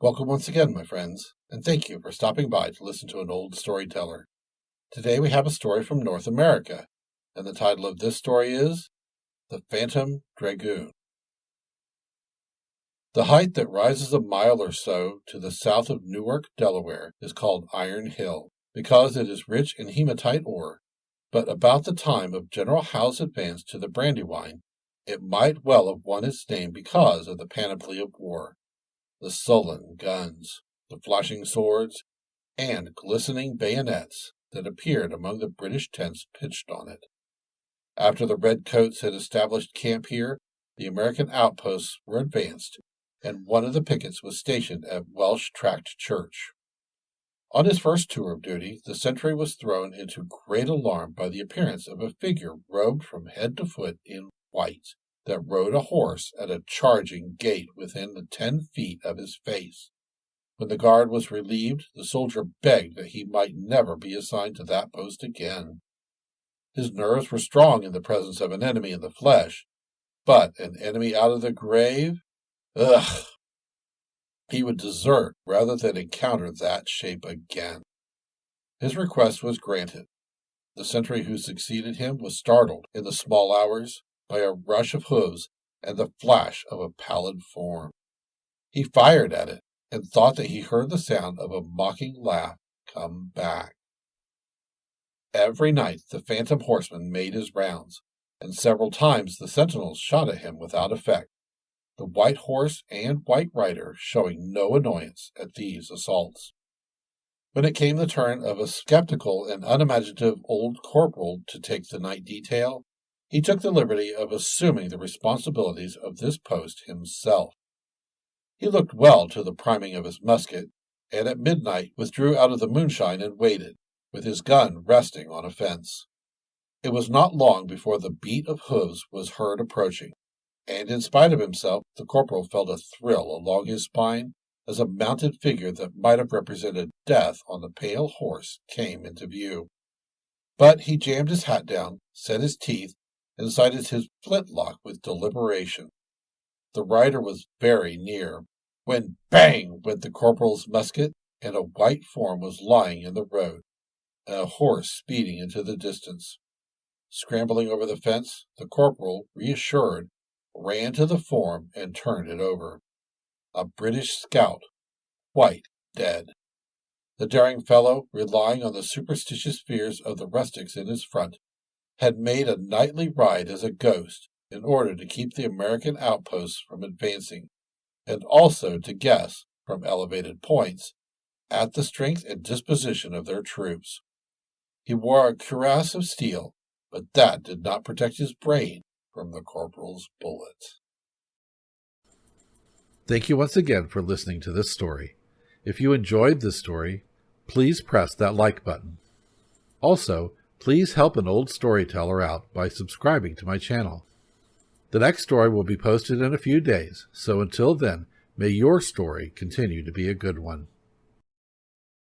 Welcome once again, my friends, and thank you for stopping by to listen to an old storyteller. Today we have a story from North America, and the title of this story is The Phantom Dragoon. The height that rises a mile or so to the south of Newark, Delaware, is called Iron Hill, because it is rich in hematite ore. But about the time of General Howe's advance to the Brandywine, it might well have won its name because of the panoply of war. The sullen guns, the flashing swords, and glistening bayonets that appeared among the British tents pitched on it. After the redcoats had established camp here, the American outposts were advanced, and one of the pickets was stationed at Welsh Tract Church. On his first tour of duty, the sentry was thrown into great alarm by the appearance of a figure robed from head to foot in white, that rode a horse at a charging gait within the 10 feet of his face. When the guard was relieved, the soldier begged that he might never be assigned to that post again. His nerves were strong in the presence of an enemy in the flesh, but an enemy out of the grave? Ugh! He would desert rather than encounter that shape again. His request was granted. The sentry who succeeded him was startled in the small hours by a rush of hooves and the flash of a pallid form. He fired at it, and thought that he heard the sound of a mocking laugh come back. Every night the phantom horseman made his rounds, and several times the sentinels shot at him without effect, the white horse and white rider showing no annoyance at these assaults. When it came the turn of a skeptical and unimaginative old corporal to take the night detail, he took the liberty of assuming the responsibilities of this post himself. He looked well to the priming of his musket, and at midnight withdrew out of the moonshine and waited, with his gun resting on a fence. It was not long before the beat of hoofs was heard approaching, and in spite of himself the corporal felt a thrill along his spine as a mounted figure that might have represented death on the pale horse came into view. But he jammed his hat down, set his teeth, and sighted his flintlock with deliberation. The rider was very near, when bang went the corporal's musket, and a white form was lying in the road, and a horse speeding into the distance. Scrambling over the fence, the corporal, reassured, ran to the form and turned it over. A British scout, quite dead. The daring fellow, relying on the superstitious fears of the rustics in his front, had made a nightly ride as a ghost in order to keep the American outposts from advancing, and also to guess, from elevated points, at the strength and disposition of their troops. He wore a cuirass of steel, but that did not protect his brain from the corporal's bullet. Thank you once again for listening to this story. If you enjoyed this story, please press that like button. Also, please help an old storyteller out by subscribing to my channel. The next story will be posted in a few days, so until then, may your story continue to be a good one.